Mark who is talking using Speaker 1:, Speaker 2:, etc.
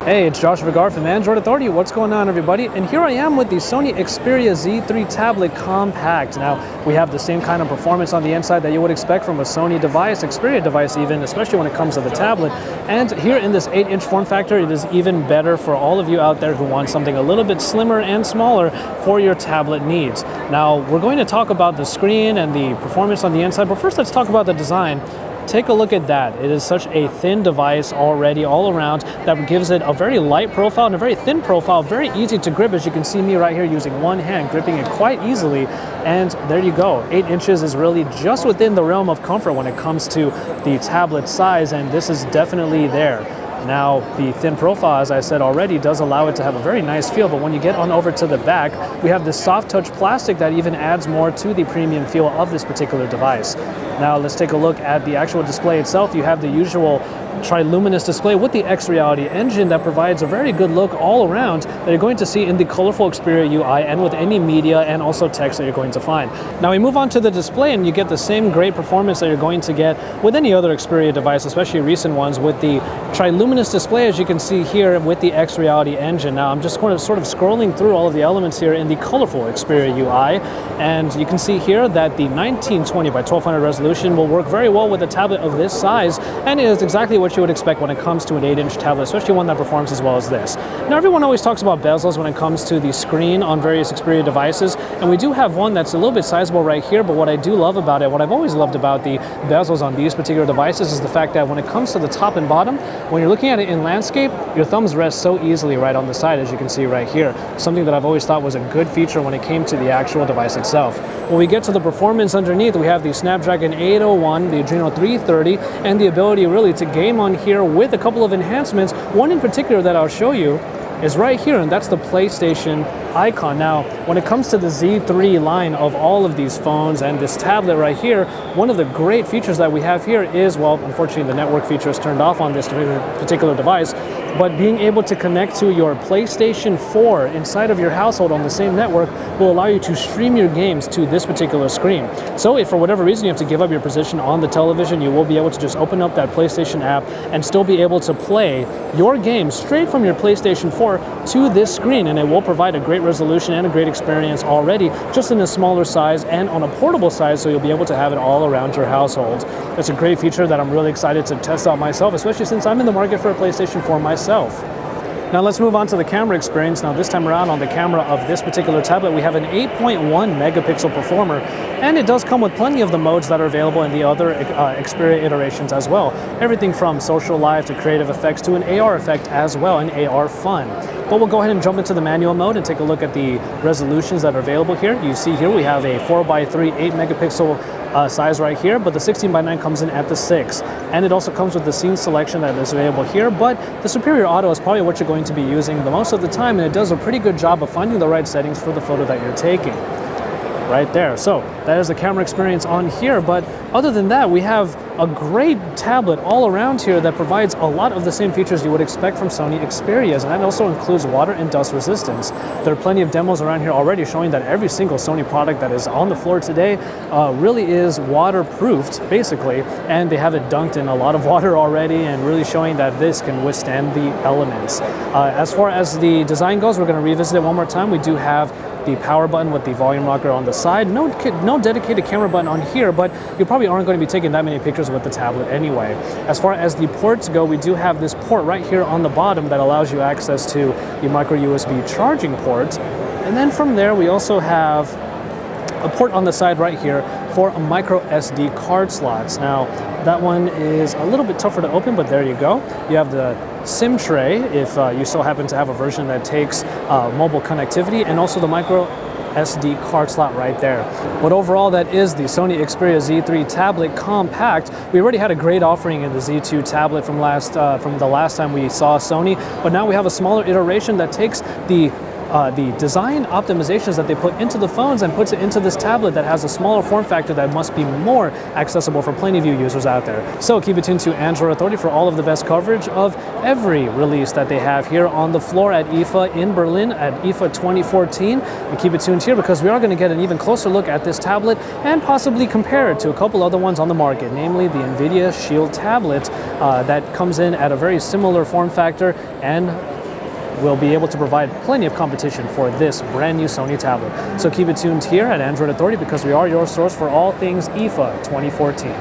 Speaker 1: Hey, it's Josh Vergara from Android Authority. What's going on, everybody? And here I am with the Sony Xperia Z3 Tablet Compact. Now, we have the same kind of performance on the inside that you would expect from a Sony device, Xperia device even, especially when it comes to the tablet. And here in this 8-inch form factor, it is even better for all of you out there who want something a little bit slimmer and smaller for your tablet needs. Now, we're going to talk about the screen and the performance on the inside, but first let's talk about the design. Take a look at that. It is such a thin device already all around that gives it a very light profile and a very thin profile, very easy to grip. As you can see me right here using one hand, gripping it quite easily. And there you go. 8 inches is really just within the realm of comfort when it comes to the tablet size, and this is definitely there. Now, the thin profile, as I said already, does allow it to have a very nice feel, but when you get on over to the back, we have this soft touch plastic that even adds more to the premium feel of this particular device. Now, let's take a look at the actual display itself. You have the usual triluminous display with the X-Reality engine that provides a very good look all around that you're going to see in the colorful Xperia UI and with any media and also text that you're going to find. Now we move on to the display and you get the same great performance that you're going to get with any other Xperia device, especially recent ones, with the triluminous display, as you can see here, with the X-Reality engine. Now I'm just going to sort of scrolling through all of the elements here in the colorful Xperia UI, and you can see here that the 1920 by 1200 resolution will work very well with a tablet of this size, and it is exactly what you would expect when it comes to an 8-inch tablet, especially one that performs as well as this. Now, everyone always talks about bezels when it comes to the screen on various Xperia devices, and we do have one that's a little bit sizable right here, but what I do love about it, what I've always loved about the bezels on these particular devices, is the fact that when it comes to the top and bottom, when you're looking at it in landscape, your thumbs rest so easily right on the side, as you can see right here. Something that I've always thought was a good feature when it came to the actual device itself. When we get to the performance underneath, we have the Snapdragon 801, the Adreno 330, and the ability really to game on here with a couple of enhancements. One in particular that I'll show you is right here, and that's the PlayStation icon. Now, when it comes to the Z3 line of all of these phones and this tablet right here, one of the great features that we have here is, well, unfortunately the network feature is turned off on this particular device, but being able to connect to your PlayStation 4 inside of your household on the same network will allow you to stream your games to this particular screen. So if for whatever reason you have to give up your position on the television, you will be able to just open up that PlayStation app and still be able to play your games straight from your PlayStation 4 to this screen, and it will provide a great resolution and a great experience already, just in a smaller size and on a portable size, so you'll be able to have it all around your household. It's a great feature that I'm really excited to test out myself, especially since I'm in the market for a PlayStation 4 myself. Now let's move on to the camera experience. Now this time around on the camera of this particular tablet, we have an 8.1 megapixel performer, and it does come with plenty of the modes that are available in the other Xperia iterations as well. Everything from social live to creative effects to an AR effect as well, an AR fun. But we'll go ahead and jump into the manual mode and take a look at the resolutions that are available here. You see here we have a 4x3 8 megapixel size right here, but the 16:9 comes in at the 6. And it also comes with the scene selection that is available here, but the Superior Auto is probably what you're going to be using the most of the time, and it does a pretty good job of finding the right settings for the photo that you're taking. Right there. So that is the camera experience on here, but other than that, we have a great tablet all around here that provides a lot of the same features you would expect from Sony Xperias, and that also includes water and dust resistance. There are plenty of demos around here already showing that every single Sony product that is on the floor today really is waterproofed, basically, and they have it dunked in a lot of water already, and really showing that this can withstand the elements. As far as the design goes, we're going to revisit it one more time. We do have the power button with the volume rocker on the side. No dedicated camera button on here, but you probably aren't going to be taking that many pictures with the tablet anyway. As far as the ports go, we do have this port right here on the bottom that allows you access to the micro USB charging port. And then from there, we also have a port on the side right here for micro SD card slots. Now, that one is a little bit tougher to open, but there you go. You have the SIM tray if you still happen to have a version that takes mobile connectivity, and also the micro SD card slot right there. But overall, that is the Sony Xperia Z3 Tablet Compact. We already had a great offering in the Z2 tablet from the last time we saw Sony, but now we have a smaller iteration that takes the the design optimizations that they put into the phones and puts it into this tablet that has a smaller form factor that must be more accessible for plenty of you users out there. So keep it tuned to Android Authority for all of the best coverage of every release that they have here on the floor at IFA in Berlin at IFA 2014. And keep it tuned here because we are going to get an even closer look at this tablet and possibly compare it to a couple other ones on the market, namely the NVIDIA Shield tablet that comes in at a very similar form factor and will be able to provide plenty of competition for this brand new Sony tablet. So keep it tuned here at Android Authority because we are your source for all things IFA 2014.